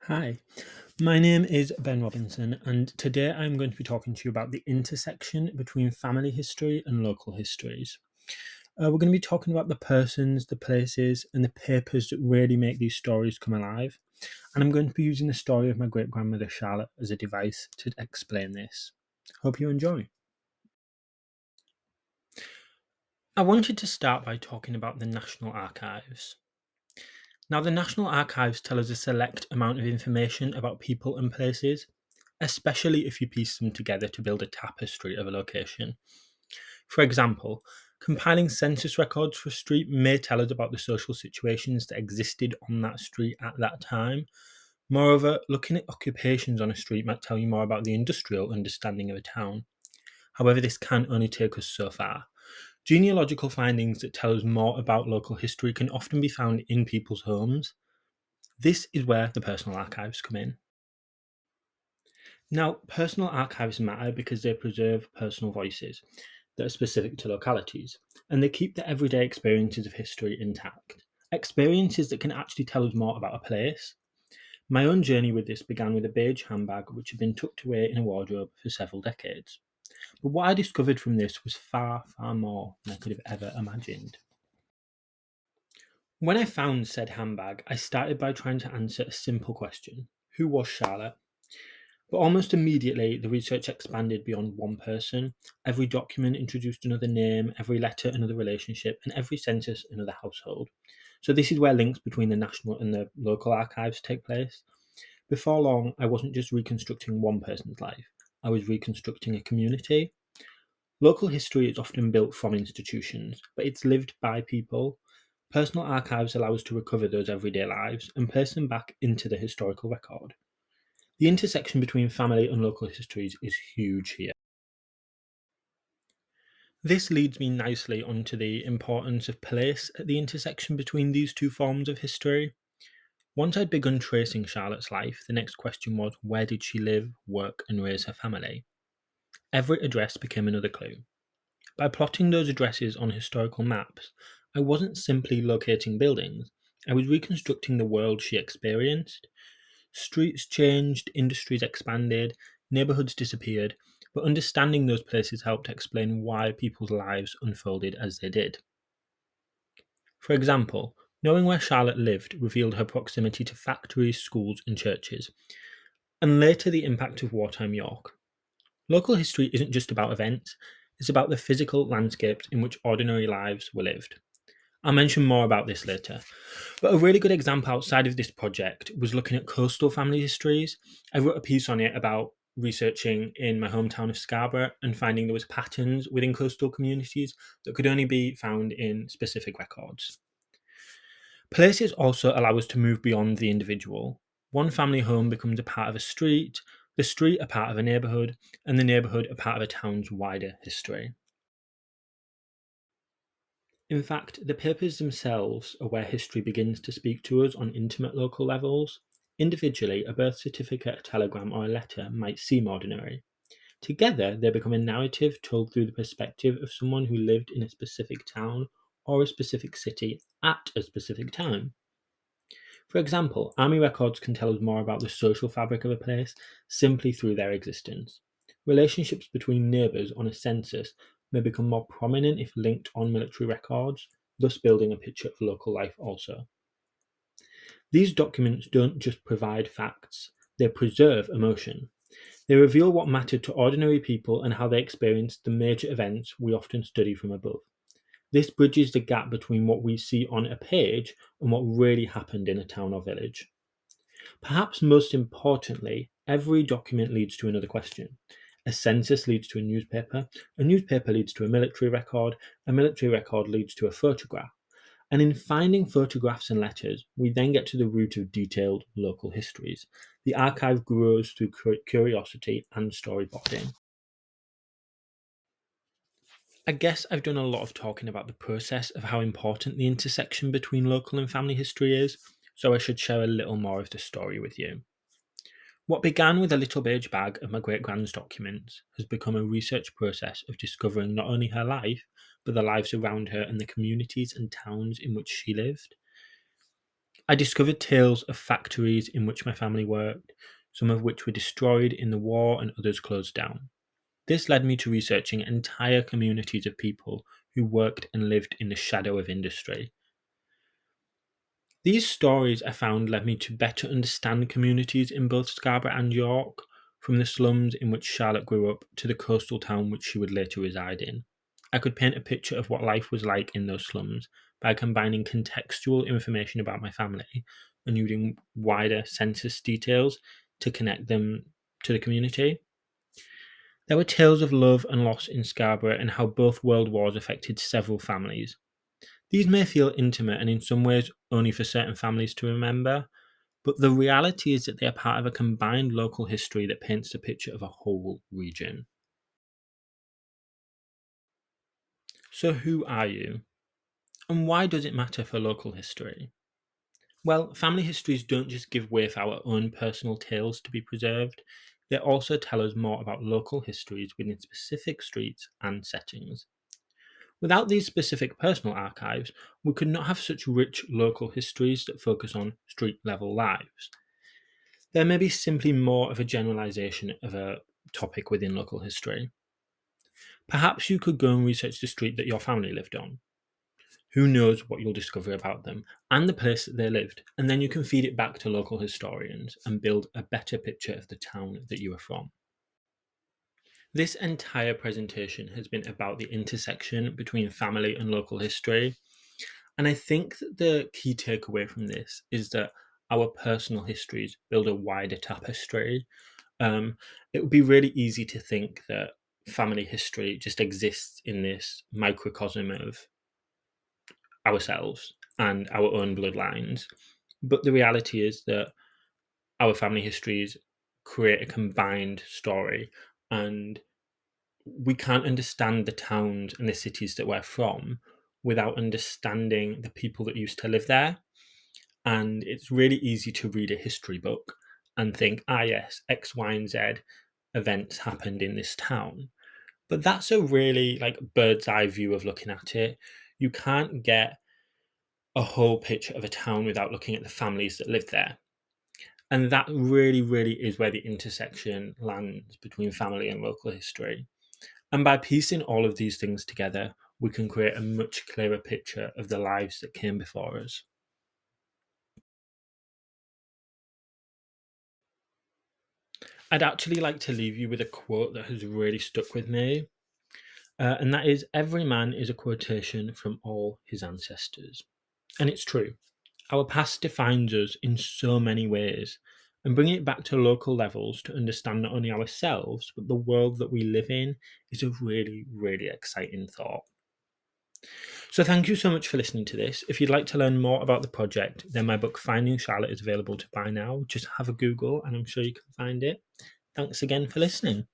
Hi, my name is Ben Robinson, and today I'm going to be talking to you about the intersection between family history and local histories. We're going to be talking about the persons, the places, and the papers that really make these stories come alive. And I'm going to be using the story of my great grandmother Charlotte as a device to explain this. Hope you enjoy. I wanted to start by talking about the National Archives. Now, the National Archives tell us a select amount of information about people and places, especially if you piece them together to build a tapestry of a location. For example, compiling census records for a street may tell us about the social situations that existed on that street at that time. Moreover, looking at occupations on a street might tell you more about the industrial understanding of a town. However, this can only take us so far. Genealogical findings that tell us more about local history can often be found in people's homes. This is where the personal archives come in. Now, personal archives matter because they preserve personal voices that are specific to localities, and they keep the everyday experiences of history intact. Experiences that can actually tell us more about a place. My own journey with this began with a beige handbag which had been tucked away in a wardrobe for several decades. But what I discovered from this was far, far more than I could have ever imagined. When I found said handbag, I started by trying to answer a simple question: who was Charlotte? But almost immediately, the research expanded beyond one person. Every document introduced another name, every letter another relationship, and every census another household. So this is where links between the national and the local archives take place. Before long, I wasn't just reconstructing one person's life, I was reconstructing a community. Local history is often built from institutions, but it's lived by people. Personal archives allow us to recover those everyday lives and place them back into the historical record. The intersection between family and local histories is huge here. This leads me nicely onto the importance of place at the intersection between these two forms of history. Once I'd begun tracing Charlotte's life, the next question was, where did she live, work, and raise her family? Every address became another clue. By plotting those addresses on historical maps, I wasn't simply locating buildings, I was reconstructing the world she experienced. Streets changed, industries expanded, neighbourhoods disappeared, but understanding those places helped explain why people's lives unfolded as they did. For example, knowing where Charlotte lived revealed her proximity to factories, schools, and churches, and later the impact of wartime York. Local history isn't just about events, it's about the physical landscapes in which ordinary lives were lived. I'll mention more about this later. But a really good example outside of this project was looking at coastal family histories. I wrote a piece on it about researching in my hometown of Scarborough and finding there was patterns within coastal communities that could only be found in specific records. Places also allow us to move beyond the individual. One family home becomes a part of a street, the street a part of a neighbourhood, and the neighbourhood a part of a town's wider history. In fact, the papers themselves are where history begins to speak to us on intimate local levels. Individually, a birth certificate, a telegram, or a letter might seem ordinary. Together, they become a narrative told through the perspective of someone who lived in a specific town or a specific city at a specific time. For example, army records can tell us more about the social fabric of a place simply through their existence. Relationships between neighbours on a census may become more prominent if linked on military records, thus building a picture of local life also. These documents don't just provide facts, they preserve emotion. They reveal what mattered to ordinary people and how they experienced the major events we often study from above. This bridges the gap between what we see on a page and what really happened in a town or village. Perhaps most importantly, every document leads to another question. A census leads to a newspaper leads to a military record leads to a photograph. And in finding photographs and letters, we then get to the root of detailed local histories. The archive grows through curiosity and storyboarding. I guess I've done a lot of talking about the process of how important the intersection between local and family history is, so I should share a little more of the story with you. What began with a little beige bag of my great grand's documents has become a research process of discovering not only her life, but the lives around her and the communities and towns in which she lived. I discovered tales of factories in which my family worked, some of which were destroyed in the war and others closed down. This led me to researching entire communities of people who worked and lived in the shadow of industry. These stories I found led me to better understand communities in both Scarborough and York, from the slums in which Charlotte grew up to the coastal town which she would later reside in. I could paint a picture of what life was like in those slums by combining contextual information about my family and using wider census details to connect them to the community. There were tales of love and loss in Scarborough and how both world wars affected several families. These may feel intimate and in some ways only for certain families to remember, but the reality is that they are part of a combined local history that paints a picture of a whole region. So, who are you? And why does it matter for local history? Well, family histories don't just give way for our own personal tales to be preserved, they also tell us more about local histories within specific streets and settings. Without these specific personal archives, we could not have such rich local histories that focus on street level lives. There may be simply more of a generalization of a topic within local history. Perhaps you could go and research the street that your family lived on. Who knows what you'll discover about them and the place that they lived, and then you can feed it back to local historians and build a better picture of the town that you are from. This entire presentation has been about the intersection between family and local history. And I think that the key takeaway from this is that our personal histories build a wider tapestry. Um, it would be really easy to think that family history just exists in this microcosm of ourselves and our own bloodlines. But the reality is that our family histories create a combined story, and we can't understand the towns and the cities that we're from without understanding the people that used to live there. And it's really easy to read a history book and think, ah, yes, X, Y, and Z events happened in this town. But that's a really like bird's eye view of looking at it. You can't get a whole picture of a town without looking at the families that live there. And that really, really is where the intersection lands between family and local history. And by piecing all of these things together, we can create a much clearer picture of the lives that came before us. I'd actually like to leave you with a quote that has really stuck with me, and that is, every man is a quotation from all his ancestors. And it's true. Our past defines us in so many ways, and bringing it back to local levels to understand not only ourselves, but the world that we live in is a really, really exciting thought. So, thank you so much for listening to this. If you'd like to learn more about the project, then my book Finding Charlotte is available to buy now. Just have a Google and I'm sure you can find it. Thanks again for listening.